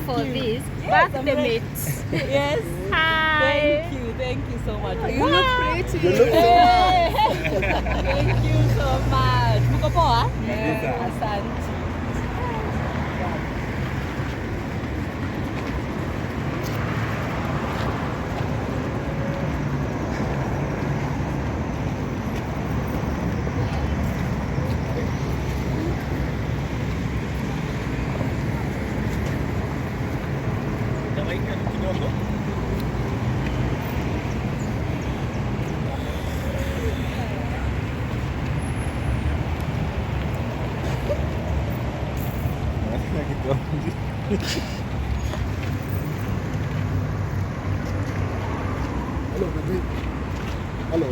for this birthday mate. Yes. Hi. Thank you so much. You look pretty. You look so Thank you so much. Muko poa? Yeah. Asante. Hello, baby. Hello.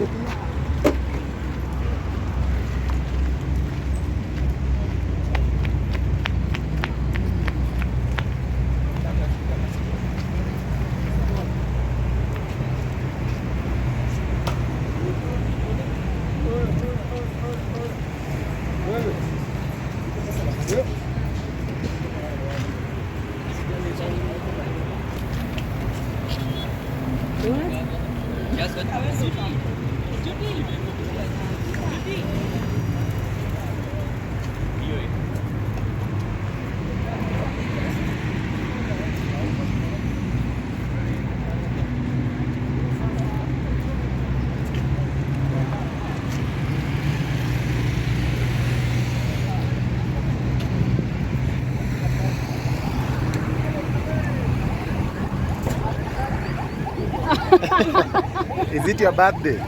Is it your birthday?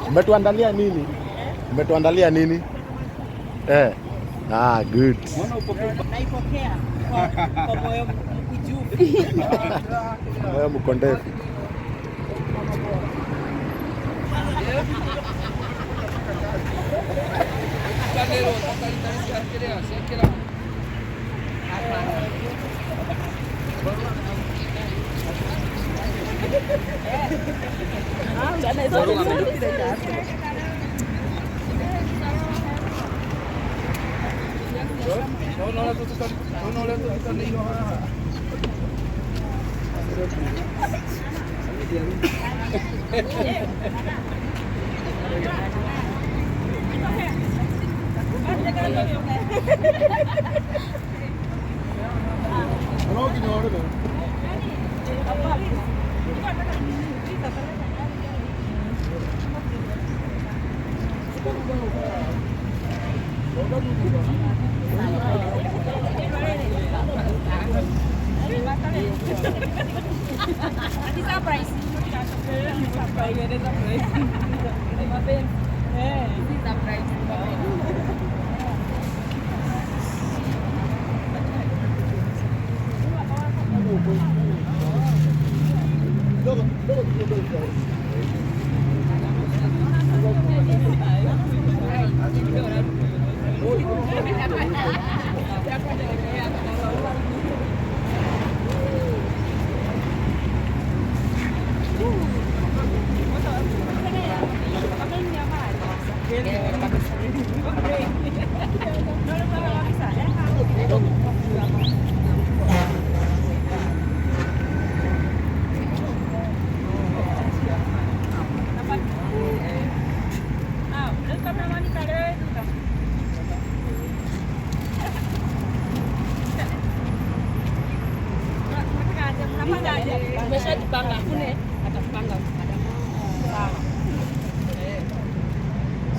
Umetuandalia nini? Umetuandalia nini? Good. Naipokea kwa moyo mkunjufu. Moyo mkondefu.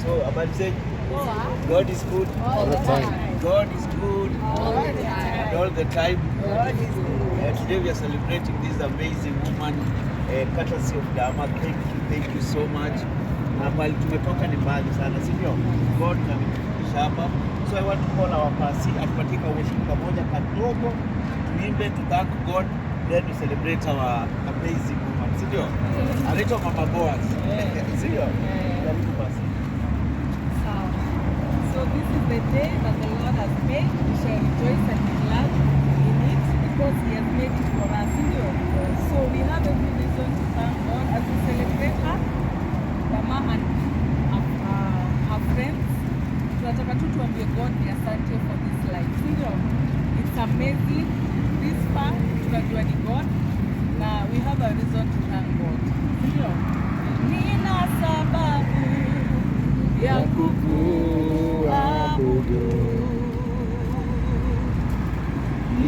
So, about saying, God is good All the time. God is good and all the time. Today we are celebrating this amazing woman, courtesy of Dama. Thank you so much. Mbali tumetoka ni mbali sana, sivyo? God kamfikisha hapa. So I want to call our pasi atupatie worship pamoja kadogo, tuimbe to thank God, then we celebrate our amazing woman, sivyo? Anaitwa Mama Boaz. Sivyo? Karibu pasi. So this is the day that the Lord has made. We shall rejoice and be glad in it because He has made it for us. So we have every reason to thank God as we celebrate her, Dama and her friends. Tunataka tuambie God ni asante for this life. It's amazing this far. have a reason to thank God. Ndio. Nina sababu ya kukuabudu.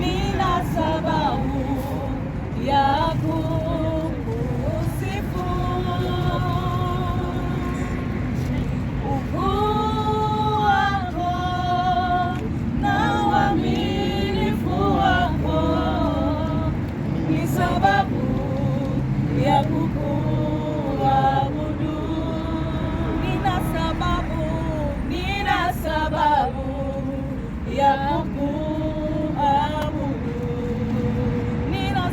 Nina sababu ya kukusifu. Ukuu wako na uaminifu wako ni sababu ya kukuabudu. Nina sababu ya kukuabudu. Nina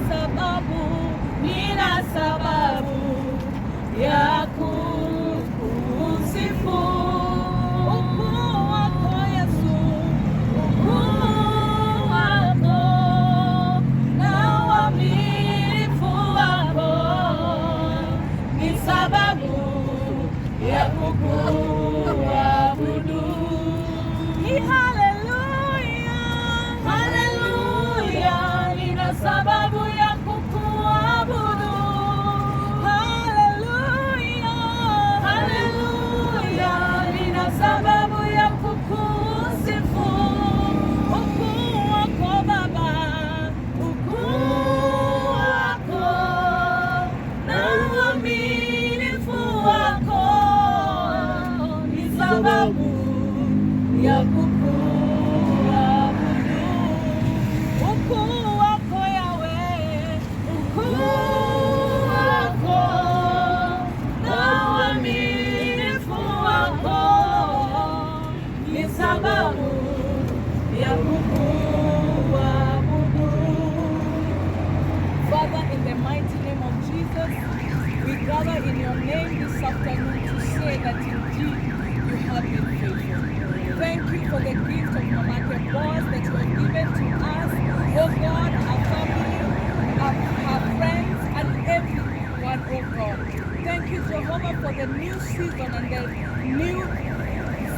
sababu ya kukusifu. Ukuu wako Yesu, ukuu wako na uaminifu wako ni sababu ya kukuabudu. Ni haleluya, haleluya, nina sababu ya kukuabudu. Haleluya, haleluya, nina sababu ya kukusifu. Ukuu wako Baba, ukuu wako na uaminifu wako ni sababu ya kukuabudu. Ukuu wako Yahweh, ukuu wako na uaminifu wako ni sababu ya kukuabudu. Father, in the mighty name of Jesus, we gather in your name this afternoon to say that indeed you have been faithful. Thank you for the gift of Mamake Boaz that you have given to us, oh God, our family, our friends, and everyone, oh God. Thank you, Jehovah, for the new season and the new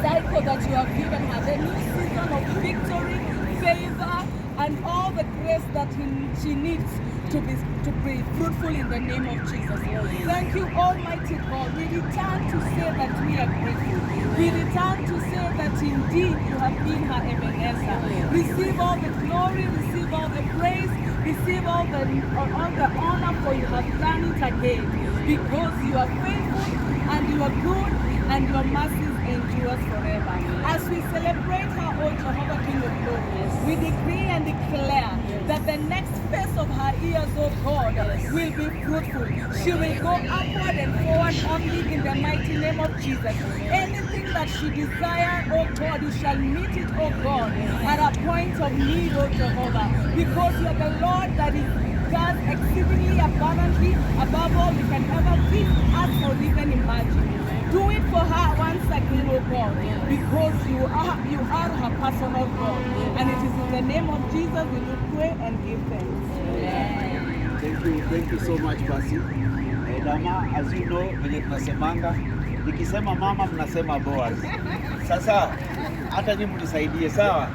cycle that you have given her, the new season of victory, favor, and all the grace that she needs to be fruitful in the name of Jesus. Thank you, Almighty God. We return to say that we are grateful. We return to say that indeed you have been her Ebenezer. Receive all the glory, receive all the praise, receive all the honor, for you have done it again. Because you are faithful and you are good and your mercies endures forever. As we celebrate her, O Jehovah, King of Glory, we decree and declare that the next phase of her years, O God, will be fruitful. She will go upward and forward only in the mighty name of Jesus. Anything that she desires, O God, you shall meet it, O God, at a point of need, O Jehovah, because you are the Lord that is does exceedingly abundantly above all we can ever think, ask, or even imagine. Do it for her once again, O God, because you are her personal God. And it is in the name of Jesus we will pray and give thanks. Thank you so much, Basi. Dama, as you know, venye tunasemanga, nikisema mama mnasema Boaz. Sasa hata nyinyi mnisaidie, sawa?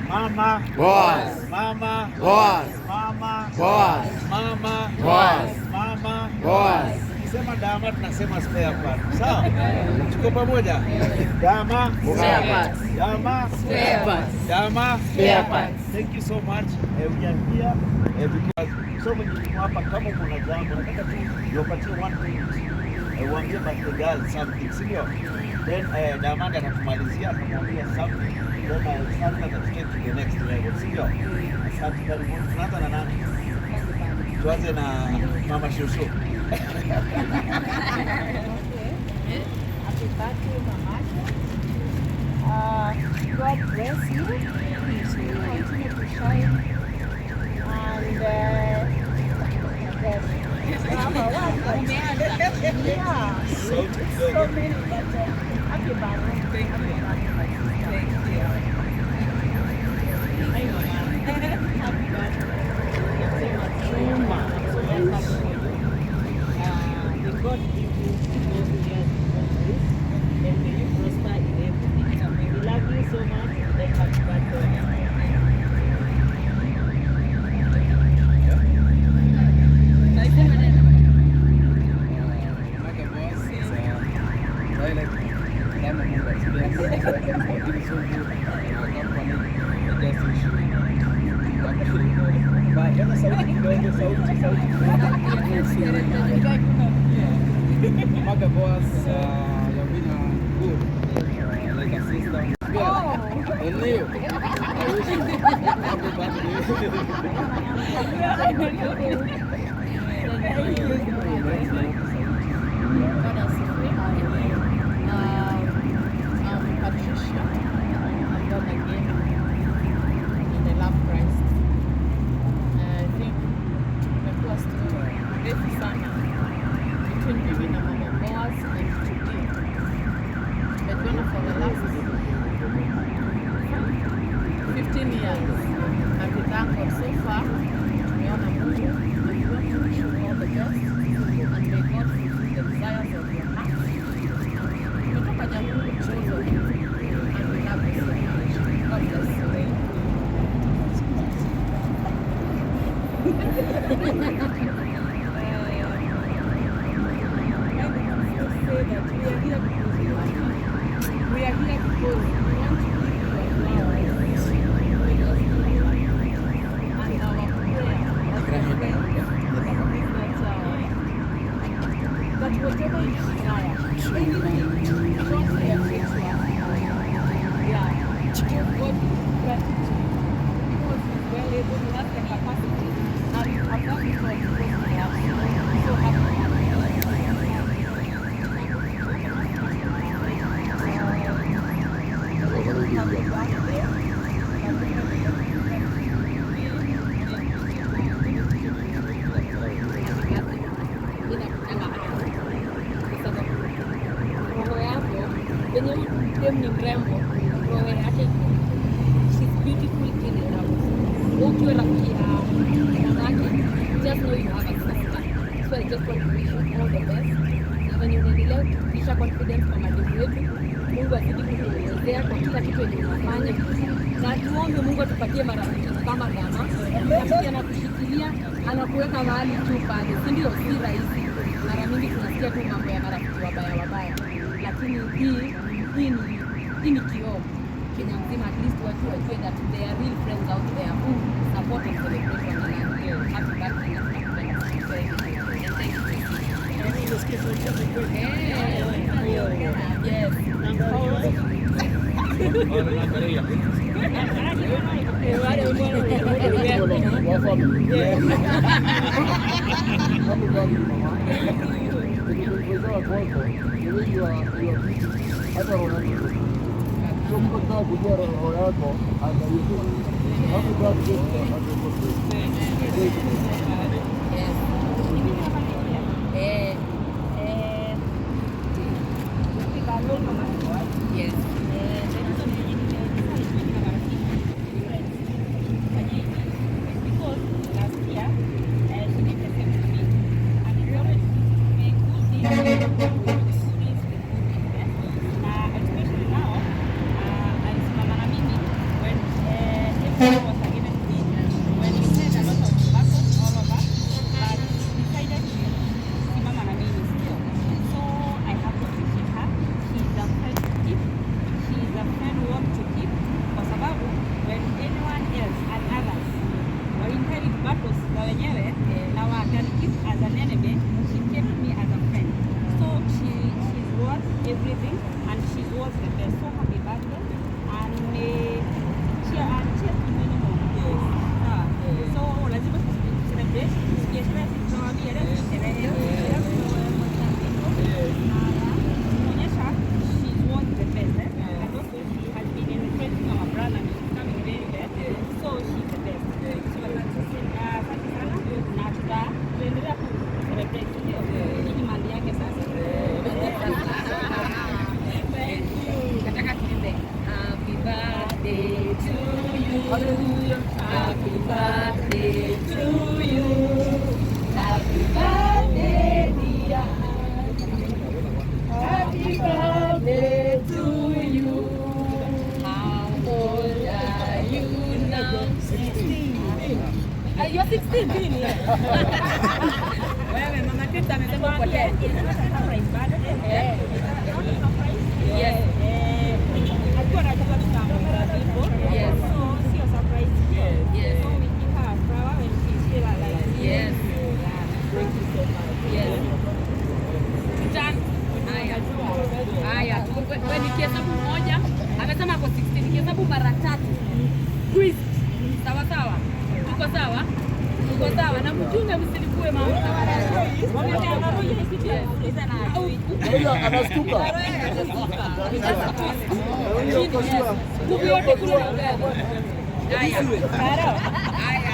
Mama Boaz, mama Boaz, mama Boaz, mama Boaz, mama Boaz. Nikisema Dama tunasema spare part. Sawa? Tuko pamoja? Dama Spare parts. Dama Spare parts. Dama Spare parts. Thank you so much. We are here because so many people hapa, kama kuna jambo nataka tu niwapatie one minute. Waambie birthday girl something, sio? Then Dama atatumalizia atamwambia something. Then something that take to the next level, sio? Asante karibuni. Tunaanza na nani? Tuanze na Mama Shosho. Happy birthday, Mamake. God bless you. Continue to shine. And yeah, so many, but happy birthday. Thank you. Happy birthday. God give you more years of this, and may you prosper in everything. We love you so much. Let's happy birthday. I think Mamake Boaz, you've been good, like a sister. Yeah. And you, I wish you happy birthday. Patricia. I'm born again. And I love Christ. I think imekuwa story refu sana between mimi na Mama Boaz and today. Tumejuana for the last 15 years. And we thank God so far. Tumeona Mungu. And we want to wish you all the best. And may God fulfill the desires of your heart. Tumetoka Jamhuri chozo. And we love you so much. God bless you. We are here because we want to give you a flower. And our prayer as a friend is that whatever you desire, anything, don't be afraid to ask. Yeah, give God gratitude because He's well able, He has the capacity, and above it all, because He loves you. So happy. Roho yako yenye dem ni mrembo, roho yake she's beautiful in and out. Ukiwa rafiki ya mamake, just know you have a sister. So I just want to wish you all the best. Na venye unaendelea kufikisha confidence kwa mademu wetu, Mungu azidi kutuelezea kwa kila kitu yenye unafanya, na tuombe Mungu atupatie marafiki kama Dama. Rafiki anakushikilia, anakuweka mahali tu pale, si ndio? Si rahisi. Mara mingi tunasikia tu mambo ya marafiki wabaya, lakini hii ni kioo Kenya mzima. At least watu wajue that there are real friends out there who support and celebrate one another. Happy birthday na tunakupenda sana. Everything, and she was the best. So happy birthday, and cheers to many more. So lazima celebrate. Kuonyesha she was the best, and also she has been encouraging our brand and she's coming very well. So she's the best. So asante sana na tutaendelea ku celebrate hii mali yake sasa. Happy birthday to you. Hallelujah. Happy birthday to you. Happy birthday, dear. Happy birthday to you. How old are you now? 16. You're 16. Wewe mama Tita amesema upotea. Yes. Alikuwa anataka tutamwona hivyo. Yes. So sio surprise. Yes. So we give her a flower when she's still alive. Yes. Thank you so much. Yes. nikihesabu moja, amesema ako 16, nikihesabu mara 3. Quiz. Sawa sawa. Tuko sawa? Tuko sawa. Na mchunge msilipue mama. Wamekea maroja isitie. Anastuka. Nguvu yote kule na gari. Haya. Haya.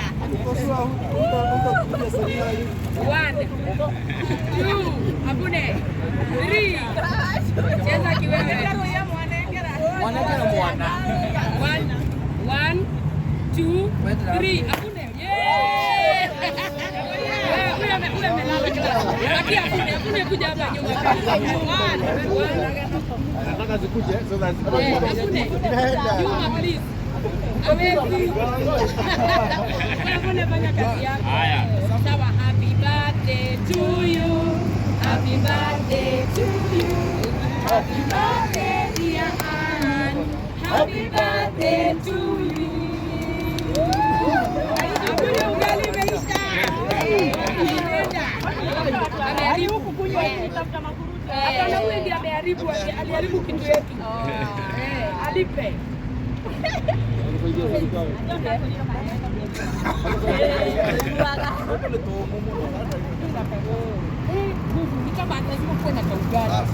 1, 2, abune. 3. Cheza kiwewe. Mwana. 1, 2, 3. Abune. Yeah! Huyu amelala kila. Lakini abune kuja hapa nyuma. 1. Anataka zikuje so that Abune. Nyuma please. Amazing. Abune fanya kazi yako. Haya. Sawa, happy birthday to you. Happy birthday to you. Happy birthday dear Anne. Happy birthday to you. Abune ugali meisha. Ameharibu kukunywa tafuta makurutu. Hapana, huyu ndiye ameharibu, aliharibu kitu yetu. Alipe. Ni kama lazima kuwe na kaugali.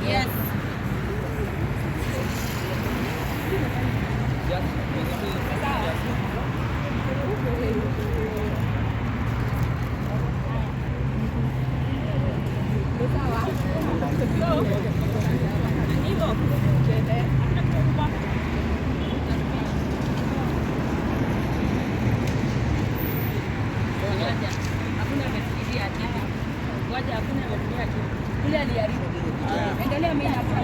Yes. Hakuna amefikiria kitu. Wacha hakuna amefikiria kitu. Yule aliharibu. Endelea mimi hapa.